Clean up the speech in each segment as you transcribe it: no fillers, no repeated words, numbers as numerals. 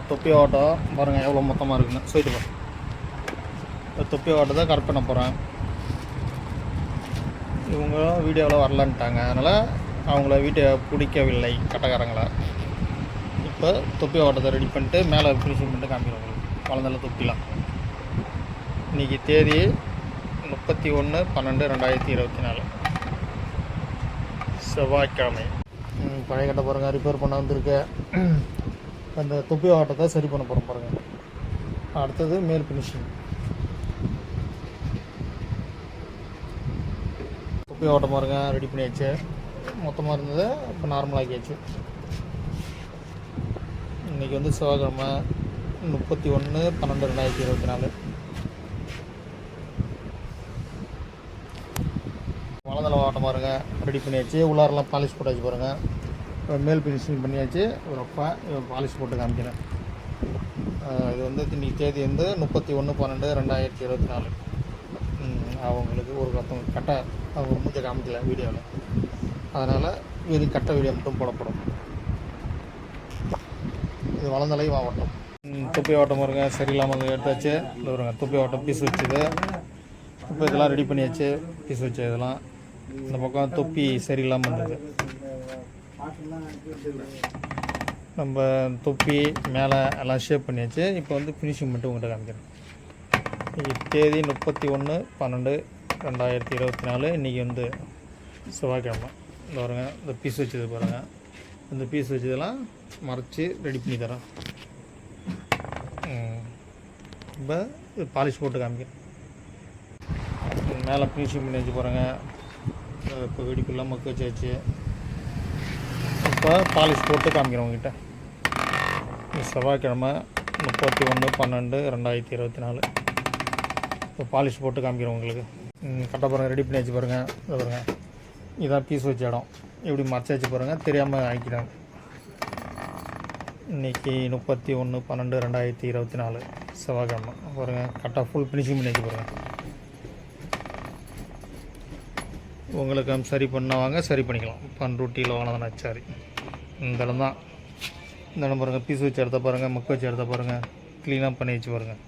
தொப்பி ஓட்டம் பாருங்கள் எவ்வளோ மொத்தமாக இருக்குன்னு சொல்லிட்டு பாருங்கள். தொப்பி ஓட்டத்தை கரெக்ட் பண்ண போகிறேன். இவங்களும் வீடியோவில் வரலன்ட்டாங்க, அதனால் அவங்கள வீட்டை பிடிக்கவில்லை கட்டக்காரங்களை. இப்போ தொப்பி ஓட்டத்தை ரெடி பண்ணிட்டு மேலே ஃபினிஷிங் பண்ணிட்டு காமிக்கிறோம். வளர்ந்தால தொப்பிலாம் இன்றைக்கி தேதி 31/12/2024 செவ்வாய்க்கிழமை. பழைய கட்டை பாருங்கள் ரிப்பேர் பண்ண வந்திருக்கு. அந்த தொப்பி ஓட்டத்தை சரி பண்ண போகிறோம் பாருங்கள். அடுத்தது மேல் ஃபினிஷிங். தொப்பி ஓட்டம் பாருங்க ரெடி பண்ணியாச்சு. மொத்தமாக இருந்தது இப்போ நார்மலாகியாச்சு. இன்றைக்கி வந்து செவ்வாய்க்கிழமை 31/12/2024. வளர்ந்தல ஓட்டம் பாருங்க ரெடி பண்ணியாச்சு. உள்ளாரெல்லாம் பாலிஷ் போட்டாச்சு பாருங்கள். மேல் ஃபினிஷிங் பண்ணியாச்சு. ஒரு அப்பா பாலிஷ் போட்டு காமிக்கிறேன். இது வந்து இன்றைக்கி தேதி வந்து 31/12/2024. அவங்களுக்கு ஒரு ஒருத்தவங்க கட்டை அவங்க மூஞ்ச காமிக்கல வீடியோவில், அதனால் வெறும் கட்டை வீடியோ மட்டும் போடப்படும். இது வளர்ந்தலை மாவட்டம். தொப்பி ஓட்டம் பாருங்க சரியில்லாமல் எடுத்தாச்சு. இது வருங்க தொப்பி ஓட்டம் பீஸ் வச்சுது. இப்போ இதெல்லாம் ரெடி பண்ணியாச்சு. பீஸ் வச்சு இதெல்லாம் இந்த பக்கம் தொப்பி சரியில்லாமல் இருந்தது. நம்ம தொப்பி மேலே எல்லாம் ஷேப் பண்ணியாச்சு. இப்போ வந்து ஃபினிஷிங் மட்டும் உங்கள்கிட்ட காமிக்கிறேன். தேதி 31/12/2024. இன்றைக்கி வந்து செவ்வாய்க்கிழமை. இந்த பாருங்க இந்த பீஸ் வச்சது பாருங்கள். இந்த பீஸ் வச்சதெல்லாம் மறைச்சி ரெடி பண்ணி தரேன். இப்போ பாலிஷ் போட்டு காமிக்கிறேன். மேலே ஃபினிஷிங் பண்ணி வச்சு பாருங்கள். இப்போ வெடிப்புலாம் மக்க வச்சாச்சு. இப்போ பாலிஷ் போட்டு காமிக்கிறேன் உங்ககிட்ட. செவ்வாய்க்கிழமை 31/12/2024. இப்போ பாலிஷ் போட்டு காமிக்கிறோம் உங்களுக்கு. கட்ட பாருங்கள் ரெடி பண்ணி வச்சு பாருங்கள். இதை பாருங்கள் இதான் பீஸ் வச்ச இடம். இப்படி மறைச்சி வச்சு பாருங்கள், தெரியாமல் ஆக்கிட்டாங்க. இன்றைக்கி 31/12/2024 செவ்வாய்க்கிழமை பாருங்கள். கரெக்டாக ஃபுல் ஃபினிஷிங் பண்ணி வச்சு பாருங்கள். உங்களுக்கு சரி பண்ணவாங்க சரி பண்ணிக்கலாம். பண்ருட்டியில் வாங்கினதான் அச்சாரி. இந்த இடம் தான். இந்த இடம் பாருங்கள். பீஸ் வச்சு எடுத்த பாருங்கள், மக்க வச்சு எடுத்த பாருங்கள். க்ளீனாக பண்ணி வச்சு பாருங்கள்.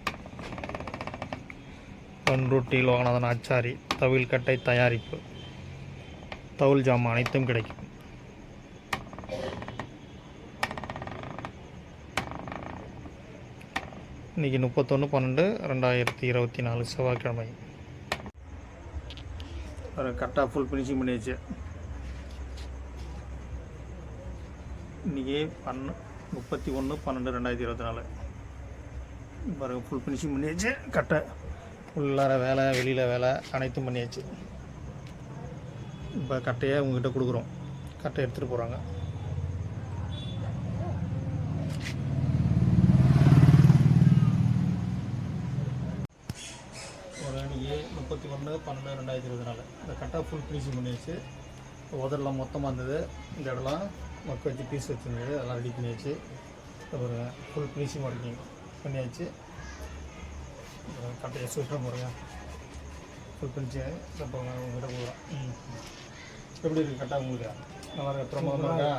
பண்ருட்டியில் வாங்கினதான் அச்சாரி. தவில் கட்டை தயாரிப்பு, தவுல் ஜாமான் அனைத்தும் கிடைக்கும். இன்றைக்கி 31/12/2024 செவ்வாய்க்கிழமை. கரெக்டாக ஃபுல் ஃபினிஷிங் பண்ணியாச்சு. இன்றைக்கி 31/12/2024 பாருங்கள். ஃபுல் ஃபினிஷிங் பண்ணியாச்சு. கட்டை உள்ளார வேலை வெளியில் வேலை அனைத்தும் பண்ணியாச்சு. இப்போ கட்டையை உங்கள்கிட்ட கொடுக்குறோம். கட்டை எடுத்துகிட்டு போகிறாங்க. ஒரு அன்றைக்கி 31/12/2024 இந்த கட்டை ஃபுல் ஃபினிஷிங் பண்ணியாச்சு. உதரெலாம் மொத்தமாக இருந்தது. இந்த இடம்லாம் மக்க வச்சு பீஸ் வச்சுருந்தது. அதெல்லாம் ரெடி பண்ணியாச்சு. ஒரு ஃபுல் ஃபினிஷிங் ஒர்க்கிங் பண்ணியாச்சு. கட்டையை சுற்ற போகிறேங்க. ஃபுல் ஃபினிஷிங் இப்போ உங்கள்கிட்ட போகிறோம். எப்படி இருக்குது கட்டை உங்களுக்கு? நல்லா இருக்க பிரமாதமாக இருக்கா?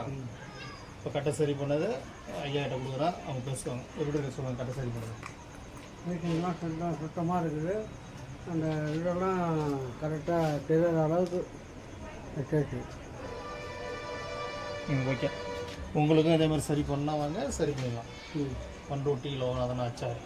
இப்போ கட்டை சரி பண்ணது ஐயா கிட்ட கொடுக்குறேன். அவங்க பேசுவாங்க. எப்படி இருக்க சொல்லுவாங்க கட்டை சரி பண்ணது? மீட்டிங்லாம் சுத்தமாக இருக்குது. அந்த இதெல்லாம் கரெக்டாக தெரியாத அளவுக்கு வச்சாச்சு. ஓகே. உங்களுக்கும் இதே மாதிரி சரி பண்ணால் வாங்க சரி பண்ணிடலாம். பண்ருட்டி லோகநாதன் ஆச்சாரி.